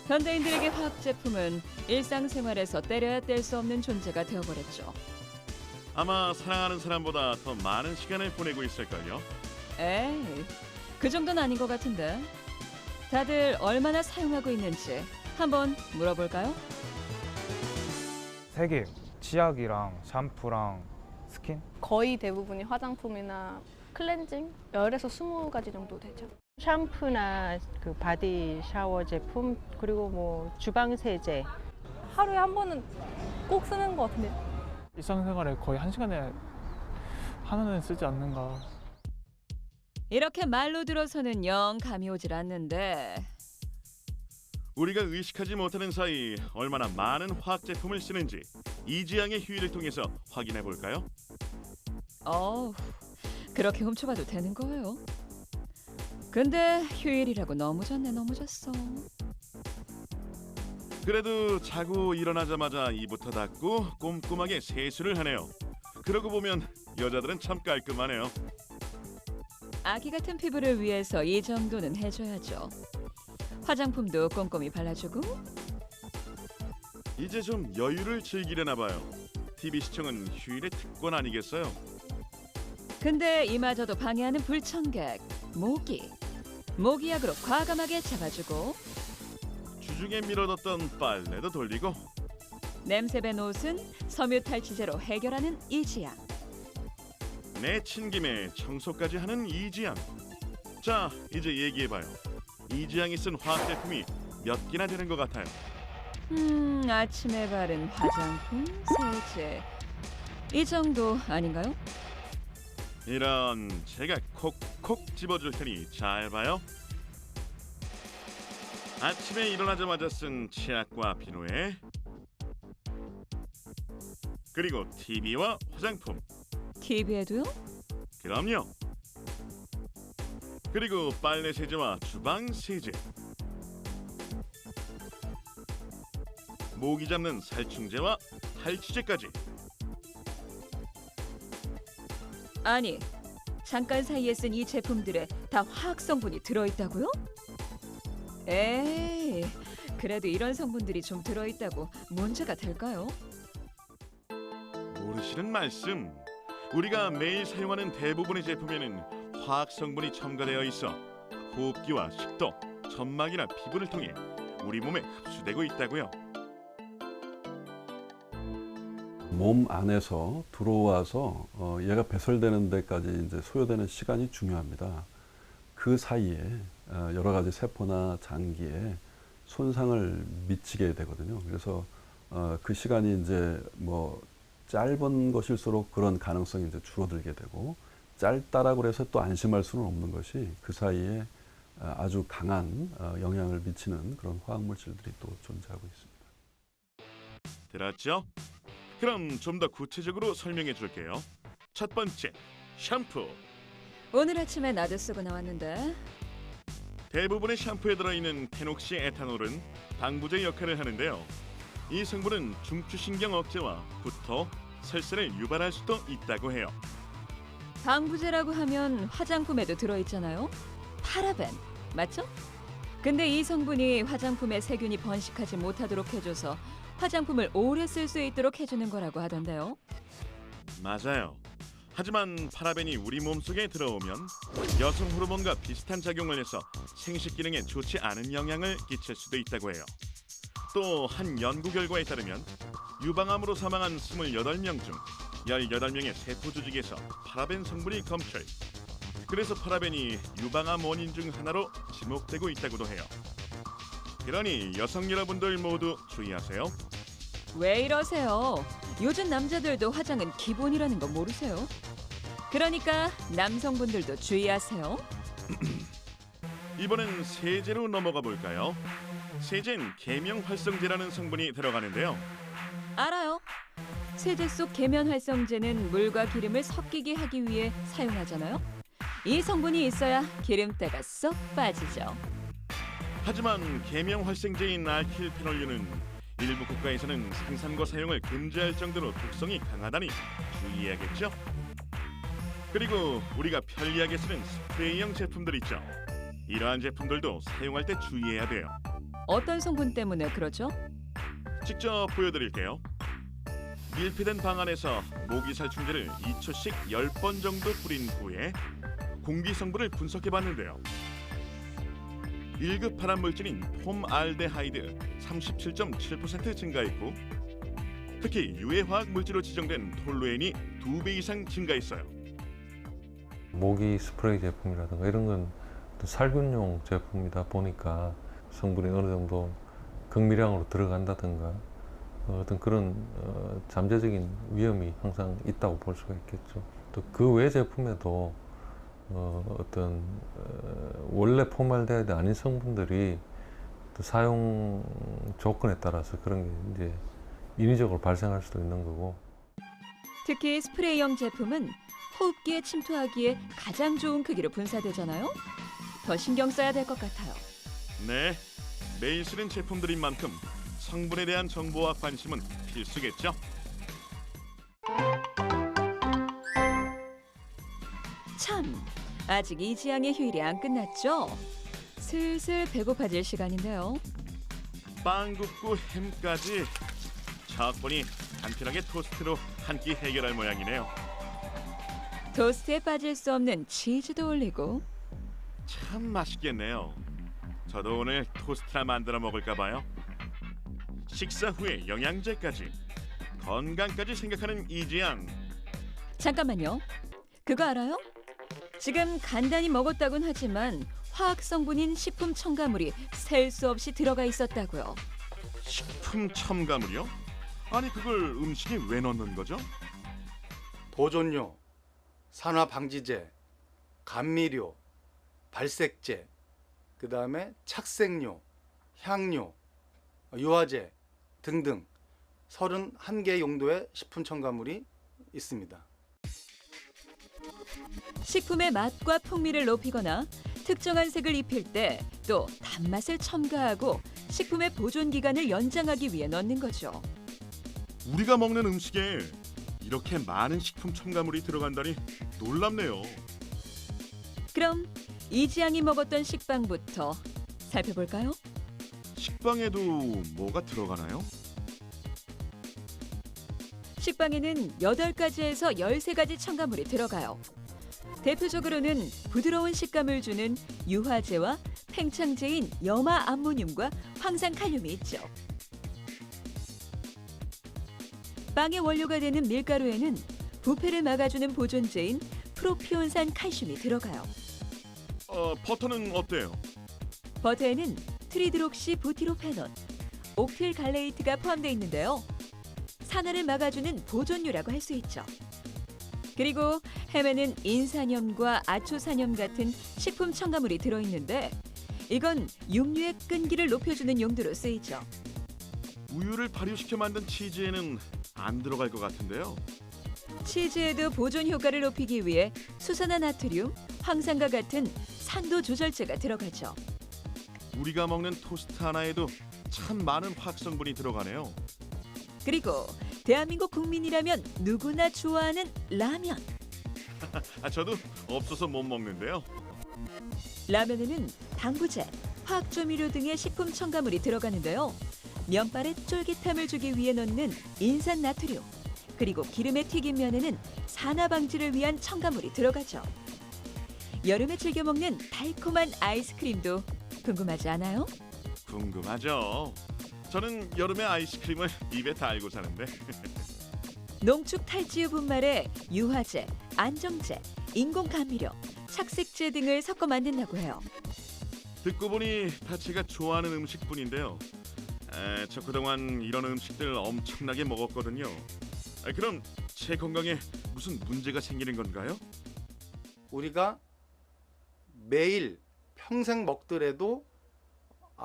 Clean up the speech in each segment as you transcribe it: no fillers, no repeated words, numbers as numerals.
현대인들에게 화학 제품은 일상생활에서 때려야 뗄 수 없는 존재가 되어버렸죠. 아마 사랑하는 사람보다 더 많은 시간을 보내고 있을걸요. 에이, 그 정도는 아닌 것 같은데. 다들 얼마나 사용하고 있는지 한번 물어볼까요? 세 개. 치약이랑 샴푸랑 스킨? 거의 대부분이 화장품이나 클렌징? 10에서 20가지 정도 되죠. 샴푸나 그 바디 샤워 제품 그리고 뭐 주방 세제 하루에 한 번은 꼭 쓰는 것 같은데. 일상생활에 거의 1시간에 하나는 쓰지 않는가. 이렇게 말로 들어서는 영 감이 오질 않는데 우리가 의식하지 못하는 사이 얼마나 많은 화학 제품을 쓰는지 이지향의 휴일을 통해서 확인해 볼까요? 그렇게 훔쳐봐도 되는 거예요. 근데 휴일이라고 너무 졌네, 너무 졌어. 그래도 자고 일어나자마자 이부터 닦고 꼼꼼하게 세수를 하네요. 그러고 보면 여자들은 참 깔끔하네요. 아기 같은 피부를 위해서 이 정도는 해줘야죠. 화장품도 꼼꼼히 발라주고. 이제 좀 여유를 즐기려나 봐요. TV 시청은 휴일의 특권 아니겠어요? 근데 이마저도 방해하는 불청객, 모기. 모기약으로 과감하게 잡아주고 주중에 미뤄뒀던 빨래도 돌리고 냄새 밴 옷은 섬유 탈취제로 해결하는 이지양. 내친 김에 청소까지 하는 이지향. 자, 이제 얘기해봐요. 이지향이 쓴 화학 제품이 몇 개나 되는 것 같아요? 아침에 바른 화장품, 세제. 이 정도 아닌가요? 이런, 제가 콕콕 집어줄 테니 잘 봐요. 아침에 일어나자마자 쓴 치약과 비누에 그리고 TV와 화장품. TV에도요? 그럼요. 그리고 빨래 세제와 주방 세제. 모기 잡는 살충제와 탈취제까지. 아니, 잠깐 사이에 쓴 이 제품들에 다 화학 성분이 들어있다고요? 에이, 그래도 이런 성분들이 좀 들어있다고 문제가 될까요? 모르시는 말씀. 우리가 매일 사용하는 대부분의 제품에는 화학 성분이 첨가되어 있어 호흡기와 식도, 점막이나 피부를 통해 우리 몸에 흡수되고 있다고요. 몸 안에서 들어와서 얘가 배설되는 데까지 이제 소요되는 시간이 중요합니다. 그 사이에 여러 가지 세포나 장기에 손상을 미치게 되거든요. 그래서 그 시간이 이제 뭐 짧은 것일수록 그런 가능성이 이제 줄어들게 되고, 짧다라고 해서 또 안심할 수는 없는 것이 그 사이에 아주 강한 영향을 미치는 그런 화학물질들이 또 존재하고 있습니다. 들었죠? 그럼 좀 더 구체적으로 설명해 줄게요. 첫 번째, 샴푸. 오늘 아침에 나도 쓰고 나왔는데 대부분의 샴푸에 들어있는 페녹시 에탄올은 방부제 역할을 하는데요. 이 성분은 중추신경 억제와 구토, 설사를 유발할 수도 있다고 해요. 방부제라고 하면 화장품에도 들어있잖아요. 파라벤, 맞죠? 근데 이 성분이 화장품에 세균이 번식하지 못하도록 해줘서 화장품을 오래 쓸 수 있도록 해주는 거라고 하던데요. 맞아요. 하지만 파라벤이 우리 몸속에 들어오면 여성 호르몬과 비슷한 작용을 해서 생식 기능에 좋지 않은 영향을 끼칠 수도 있다고 해요. 또 한 연구 결과에 따르면 유방암으로 사망한 28명 중 18명의 세포 조직에서 파라벤 성분이 검출. 그래서 파라벤이 유방암 원인 중 하나로 지목되고 있다고도 해요. 그러니 여성 여러분들 모두 주의하세요. 왜 이러세요? 요즘 남자들도 화장은 기본이라는 거 모르세요? 그러니까 남성분들도 주의하세요. 이번엔 세제로 넘어가 볼까요? 세제는 계명활성제라는 성분이 들어가는데요. 알아요. 세제 속 계면활성제는 물과 기름을 섞이게 하기 위해 사용하잖아요. 이 성분이 있어야 기름때가 쏙 빠지죠. 하지만 계명활성제인 알킬페놀류는 일부 국가에서는 생산과 사용을 금지할 정도로 독성이 강하다니 주의해야겠죠? 그리고 우리가 편리하게 쓰는 스프레이형 제품들 있죠. 이러한 제품들도 사용할 때 주의해야 돼요. 어떤 성분 때문에 그러죠? 직접 보여드릴게요. 밀폐된 방 안에서 모기살충제를 2초씩 10번 정도 뿌린 후에 공기 성분을 분석해봤는데요. 1급 발암 물질인 폼알데하이드 37.7% 증가했고, 특히 유해화학 물질로 지정된 톨루엔이 2배 이상 증가했어요. 모기 스프레이 제품이라든가 이런 건 또 살균용 제품이다 보니까 성분이 어느 정도 극미량으로 들어간다든가 어떤 그런 잠재적인 위험이 항상 있다고 볼 수가 있겠죠. 또 그 외 제품에도 어떤 원래 포말데하이드 아닌 성분들이 또 사용 조건에 따라서 그런 게 이제 인위적으로 발생할 수도 있는 거고. 특히 스프레이형 제품은 호흡기에 침투하기에 가장 좋은 크기로 분사되잖아요. 더 신경 써야 될 것 같아요. 네, 매일 쓰는 제품들인 만큼 성분에 대한 정보와 관심은 필수겠죠. 참, 아직 이지양의 휴일이 안 끝났죠? 슬슬 배고파질 시간인데요. 빵 굽고 햄까지 적분이 간편하게 토스트로 한 끼 해결할 모양이네요. 토스트에 빠질 수 없는 치즈도 올리고 참 맛있겠네요. 저도 오늘 토스트나 만들어 먹을까 봐요. 식사 후에 영양제까지, 건강까지 생각하는 이지양. 잠깐만요. 그거 알아요? 지금 간단히 먹었다곤 하지만 화학 성분인 식품 첨가물이 셀 수 없이 들어가 있었다고요. 식품 첨가물이요? 아니 그걸 음식에 왜 넣는 거죠? 보존료, 산화방지제, 감미료, 발색제, 그 다음에 착색료, 향료, 유화제 등등 31개 용도의 식품 첨가물이 있습니다. 식품의 맛과 풍미를 높이거나 특정한 색을 입힐 때 또 단맛을 첨가하고 식품의 보존 기간을 연장하기 위해 넣는 거죠. 우리가 먹는 음식에 이렇게 많은 식품 첨가물이 들어간다니 놀랍네요. 그럼 이지양이 먹었던 식빵부터 살펴볼까요? 식빵에도 뭐가 들어가나요? 식빵에는 8가지에서 13가지 첨가물이 들어가요. 대표적으로는 부드러운 식감을 주는 유화제와 팽창제인 염화 암모늄과 황산칼륨이 있죠. 빵의 원료가 되는 밀가루에는 부패를 막아주는 보존제인 프로피온산 칼슘이 들어가요. 버터는 어때요? 버터에는 트리드록시 부티로페논, 옥틸갈레이트가 포함되어 있는데요. 산화를 막아주는 보존류라고 할 수 있죠. 그리고 햄에는 인산염과 아초산염 같은 식품 첨가물이 들어있는데 이건 육류의 끈기를 높여주는 용도로 쓰이죠. 우유를 발효시켜 만든 치즈에는 안 들어갈 것 같은데요. 치즈에도 보존 효과를 높이기 위해 수산화나트륨, 황산과 같은 산도 조절제가 들어가죠. 우리가 먹는 토스트 하나에도 참 많은 화학성분이 들어가네요. 그리고 대한민국 국민이라면 누구나 좋아하는 라면. 저도 없어서 못 먹는데요. 라면에는 방부제, 화학조미료 등의 식품 첨가물이 들어가는데요. 면발에 쫄깃함을 주기 위해 넣는 인산나트륨, 그리고 기름에 튀긴 면에는 산화 방지를 위한 첨가물이 들어가죠. 여름에 즐겨 먹는 달콤한 아이스크림도 궁금하지 않아요? 궁금하죠. 저는 여름에 아이스크림을 입에 달고 사는데. 농축 탈지유 분말에 유화제, 안정제, 인공 감미료, 착색제 등을 섞어 만든다고 해요. 듣고 보니 다 제가 좋아하는 음식뿐인데요. 저 그동안 이런 음식들 엄청나게 먹었거든요. 그럼 제 건강에 무슨 문제가 생기는 건가요? 우리가 매일 평생 먹더라도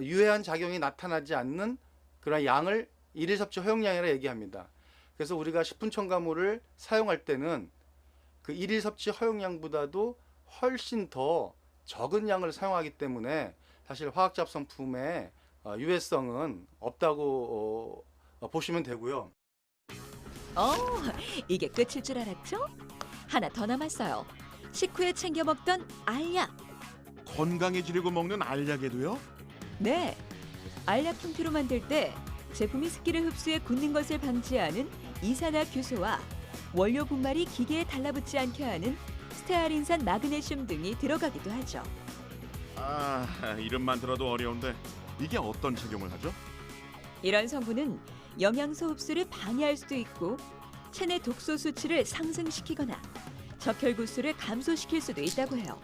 유해한 작용이 나타나지 않는 그런 양을 일일 섭취 허용량이라 얘기합니다. 그래서 우리가 식품 첨가물을 사용할 때는 그 일일 섭취 허용량보다도 훨씬 더 적은 양을 사용하기 때문에 사실 화학잡 성품의 유해성은 없다고 보시면 되고요. 이게 끝일 줄 알았죠? 하나 더 남았어요. 식후에 챙겨 먹던 알약. 건강해지려고 먹는 알약에도요? 네, 알약 형태로 만들 때 제품이 습기를 흡수해 굳는 것을 방지하는 이산화규소와 원료 분말이 기계에 달라붙지 않게 하는 스테아린산 마그네슘 등이 들어가기도 하죠. 아, 이름만 들어도 어려운데 이게 어떤 작용을 하죠? 이런 성분은 영양소 흡수를 방해할 수도 있고 체내 독소 수치를 상승시키거나 적혈 구수를 감소시킬 수도 있다고 해요.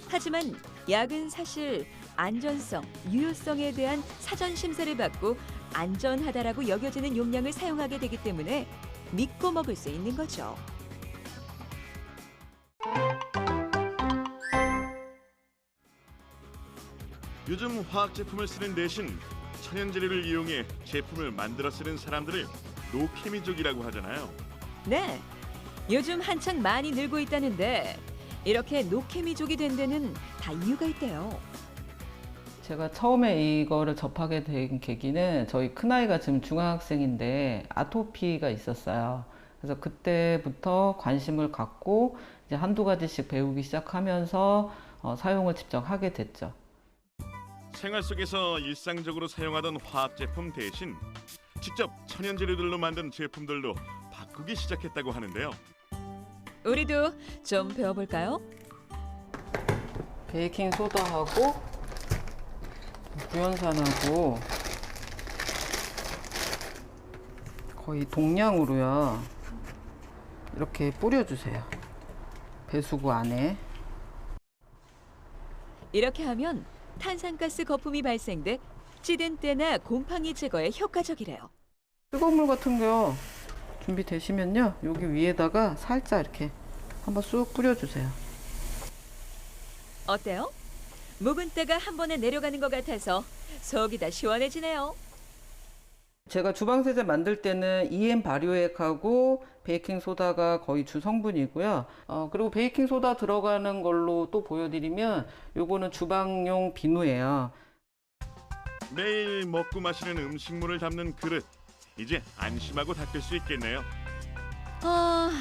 하지만 약은 사실 안전성, 유효성에 대한 사전 심사를 받고 안전하다라고 여겨지는 용량을 사용하게 되기 때문에 믿고 먹을 수 있는 거죠. 요즘 화학 제품을 쓰는 대신 천연 재료를 이용해 제품을 만들어 쓰는 사람들을 노케미족이라고 하잖아요. 네, 요즘 한창 많이 늘고 있다는데 이렇게 노케미족이 된 데는 다 이유가 있대요. 제가 처음에 이거를 접하게 된 계기는 저희 큰아이가 지금 중학생인데 아토피가 있었어요. 그래서 그때부터 관심을 갖고 이제 한두 가지씩 배우기 시작하면서 사용을 직접 하게 됐죠. 생활 속에서 일상적으로 사용하던 화학 제품 대신 직접 천연 재료들로 만든 제품들로 바꾸기 시작했다고 하는데요. 우리도 좀 배워볼까요? 베이킹 소다하고 구연산하고 거의 동량으로요. 이렇게 뿌려주세요. 배수구 안에. 이렇게 하면 탄산가스 거품이 발생돼 찌든 때나 곰팡이 제거에 효과적이래요. 뜨거운 물 같은 거 준비되시면요. 여기 위에다가 살짝 이렇게 한번 쑥 뿌려주세요. 어때요? 묵은 때가 한 번에 내려가는 것 같아서 속이 다 시원해지네요. 제가 주방세제 만들 때는 EM 발효액하고 베이킹 소다가 거의 주 성분이고요. 그리고 베이킹 소다 들어가는 걸로 또 보여드리면 요거는 주방용 비누예요. 매일 먹고 마시는 음식물을 담는 그릇, 이제 안심하고 닦을 수 있겠네요.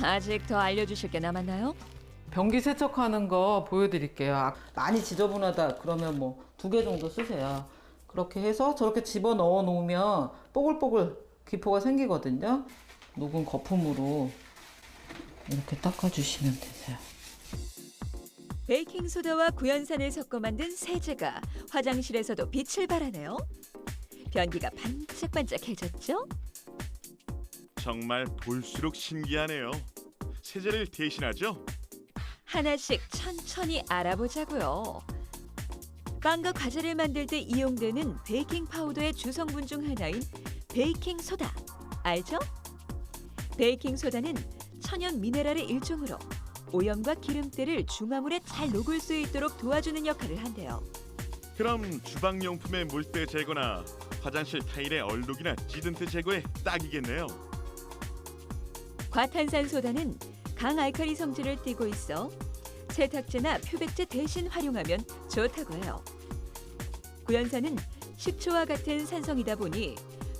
아직 더 알려주실 게 남았나요? 변기 세척하는 거 보여드릴게요. 많이 지저분하다 그러면 뭐 2개 정도 쓰세요. 그렇게 해서 저렇게 집어 넣어 놓으면 뽀글뽀글 기포가 생기거든요. 녹은 거품으로 이렇게 닦아주시면 되세요. 베이킹소다와 구연산을 섞어 만든 세제가 화장실에서도 빛을 발하네요. 변기가 반짝반짝해졌죠? 정말 볼수록 신기하네요. 세제를 대신하죠? 하나씩 천천히 알아보자고요. 빵과 과자를 만들 때 이용되는 베이킹 파우더의 주성분 중 하나인 베이킹 소다 알죠? 베이킹 소다는 천연 미네랄의 일종으로 오염과 기름때를 중화물에 잘 녹을 수 있도록 도와주는 역할을 한대요. 그럼 주방용품의 물때 제거나 화장실 타일의 얼룩이나 찌든때 제거에 딱이겠네요. 과탄산소다는 강알칼리 성질을 띠고 있어 세탁제나 표백제 대신 활용하면 좋다고 해요. 구연산은 식초와 같은 산성이다 보니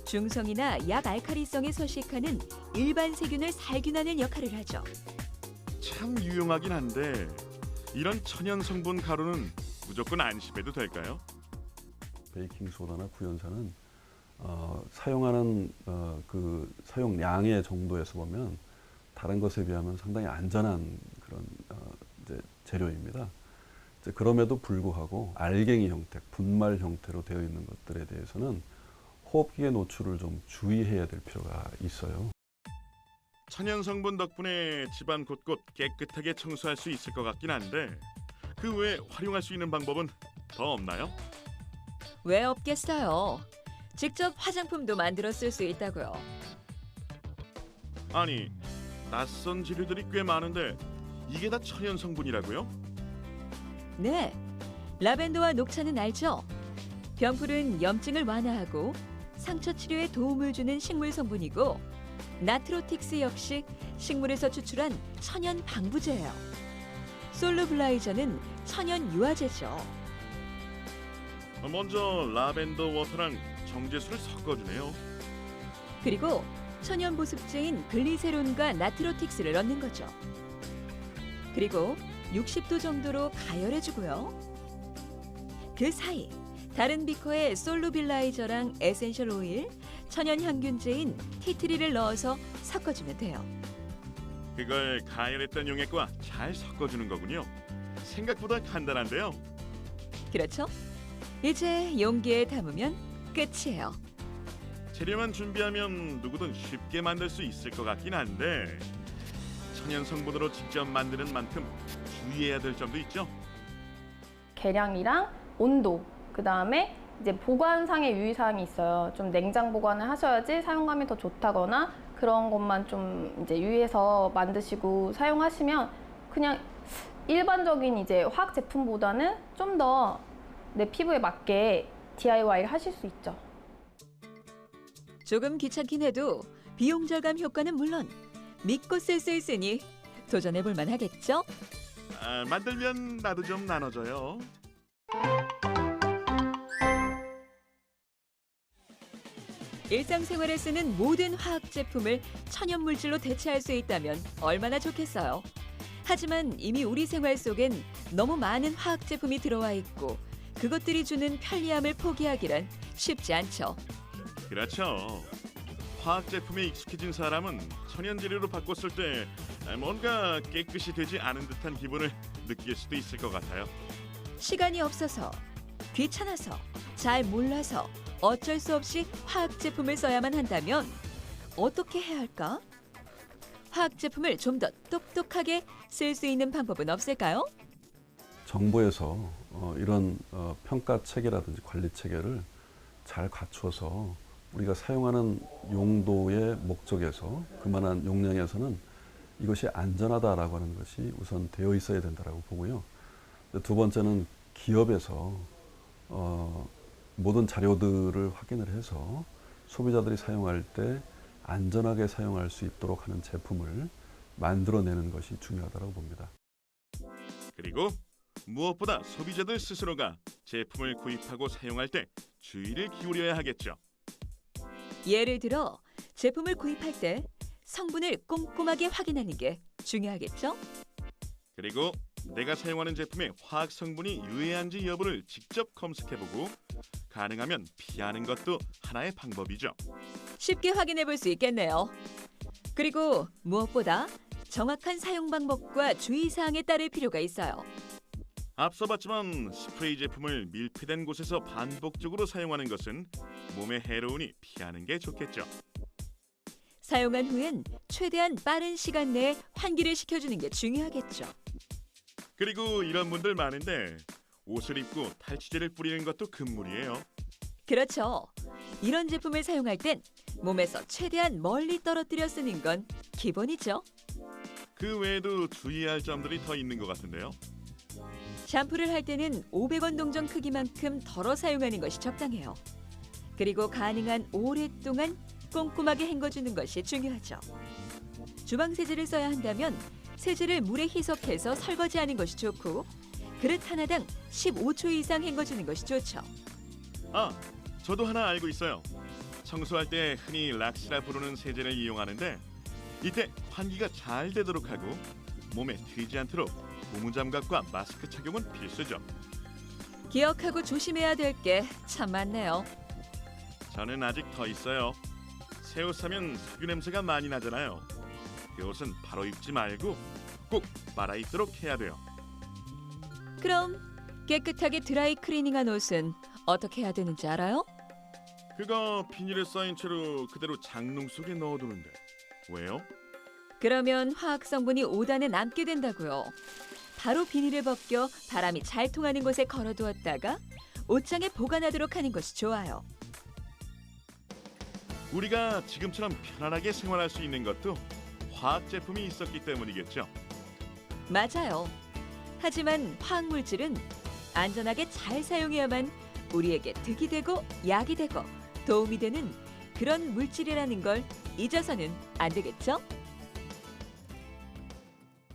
중성이나 약알칼리성에 서식하는 일반 세균을 살균하는 역할을 하죠. 참 유용하긴 한데 이런 천연 성분 가루는 무조건 안심해도 될까요? 베이킹 소다나 구연산은 사용하는 그 사용량의 정도에서 보면 다른 것에 비하면 상당히 안전한 그런 이제 재료입니다. 이제 그럼에도 불구하고 알갱이 형태, 분말 형태로 되어 있는 것들에 대해서는 호흡기의 노출을 좀 주의해야 될 필요가 있어요. 천연 성분 덕분에 집안 곳곳 깨끗하게 청소할 수 있을 것 같긴 한데 그 외에 활용할 수 있는 방법은 더 없나요? 왜 없겠어요? 직접 화장품도 만들어 쓸 수 있다고요. 아니, 낯선 재료들이 꽤 많은데 이게 다 천연 성분이라고요? 네, 라벤더와 녹차는 알죠? 병풀은 염증을 완화하고 상처 치료에 도움을 주는 식물 성분이고 나트로틱스 역시 식물에서 추출한 천연 방부제예요. 솔루블라이저는 천연 유화제죠. 먼저 라벤더 워터랑 정제수를 섞어주네요. 그리고 천연 보습제인 글리세론과 나트로틱스를 넣는 거죠. 그리고 60도 정도로 가열해주고요. 그 사이 다른 비커에 솔루빌라이저랑 에센셜 오일, 천연 향균제인 티트리를 넣어서 섞어주면 돼요. 그걸 가열했던 용액과 잘 섞어주는 거군요. 생각보다 간단한데요. 그렇죠? 이제 용기에 담으면 끝이에요. 재료만 준비하면 누구든 쉽게 만들 수 있을 것 같긴 한데 천연 성분으로 직접 만드는 만큼 주의해야 될 점도 있죠. 계량이랑 온도, 그 다음에 이제 보관상의 유의사항이 있어요. 좀 냉장 보관을 하셔야지 사용감이 더 좋다거나 그런 것만 좀 이제 유의해서 만드시고 사용하시면 그냥 일반적인 이제 화학 제품보다는 좀 더 내 피부에 맞게 DIY를 하실 수 있죠. 조금 귀찮긴 해도 비용 절감 효과는 물론 믿고 쓸 수 있으니 도전해볼 만하겠죠? 만들면 나도 좀 나눠줘요. 일상생활에 쓰는 모든 화학 제품을 천연 물질로 대체할 수 있다면 얼마나 좋겠어요. 하지만 이미 우리 생활 속엔 너무 많은 화학 제품이 들어와 있고 그것들이 주는 편리함을 포기하기란 쉽지 않죠. 그렇죠. 화학 제품에 익숙해진 사람은 천연 재료로 바꿨을 때 뭔가 깨끗이 되지 않은 듯한 기분을 느낄 수도 있을 것 같아요. 시간이 없어서, 귀찮아서, 잘 몰라서 어쩔 수 없이 화학 제품을 써야만 한다면 어떻게 해야 할까? 화학 제품을 좀 더 똑똑하게 쓸 수 있는 방법은 없을까요? 정부에서 이런 평가 체계라든지 관리 체계를 잘 갖추어서 우리가 사용하는 용도의 목적에서 그만한 용량에서는 이것이 안전하다라고 하는 것이 우선 되어 있어야 된다라고 보고요. 두 번째는 기업에서 모든 자료들을 확인을 해서 소비자들이 사용할 때 안전하게 사용할 수 있도록 하는 제품을 만들어내는 것이 중요하다고 봅니다. 그리고 무엇보다 소비자들 스스로가 제품을 구입하고 사용할 때 주의를 기울여야 하겠죠. 예를 들어 제품을 구입할 때 성분을 꼼꼼하게 확인하는 게 중요하겠죠? 그리고 내가 사용하는 제품의 화학 성분이 유해한지 여부를 직접 검색해보고 가능하면 피하는 것도 하나의 방법이죠. 쉽게 확인해 볼 수 있겠네요. 그리고 무엇보다 정확한 사용 방법과 주의사항에 따를 필요가 있어요. 앞서 봤지만 스프레이 제품을 밀폐된 곳에서 반복적으로 사용하는 것은 몸에 해로우니 피하는 게 좋겠죠. 사용한 후엔 최대한 빠른 시간 내에 환기를 시켜주는 게 중요하겠죠. 그리고 이런 분들 많은데 옷을 입고 탈취제를 뿌리는 것도 금물이에요. 그렇죠. 이런 제품을 사용할 땐 몸에서 최대한 멀리 떨어뜨려 쓰는 건 기본이죠. 그 외에도 주의할 점들이 더 있는 것 같은데요. 샴푸를 할 때는 500원 동전 크기만큼 덜어 사용하는 것이 적당해요. 그리고 가능한 오랫동안 꼼꼼하게 헹궈주는 것이 중요하죠. 주방 세제를 써야 한다면 세제를 물에 희석해서 설거지하는 것이 좋고 그릇 하나당 15초 이상 헹궈주는 것이 좋죠. 저도 하나 알고 있어요. 청소할 때 흔히 락시라 부르는 세제를 이용하는데 이때 환기가 잘 되도록 하고 몸에 튀지 않도록 고무장갑과 마스크 착용은 필수죠. 기억하고 조심해야 될 게 참 많네요. 저는 아직 더 있어요. 새 옷 사면 석유 냄새가 많이 나잖아요. 그 옷은 바로 입지 말고 꼭 빨아 입도록 해야 돼요. 그럼 깨끗하게 드라이 클리닝한 옷은 어떻게 해야 되는지 알아요? 그거 비닐에 쌓인 채로 그대로 장롱 속에 넣어두는데 왜요? 그러면 화학 성분이 5단에 남게 된다고요. 바로 비닐을 벗겨 바람이 잘 통하는 곳에 걸어두었다가 옷장에 보관하도록 하는 것이 좋아요. 우리가 지금처럼 편안하게 생활할 수 있는 것도 화학 제품이 있었기 때문이겠죠. 맞아요. 하지만 화학물질은 안전하게 잘 사용해야만 우리에게 득이 되고 약이 되고 도움이 되는 그런 물질이라는 걸 잊어서는 안 되겠죠?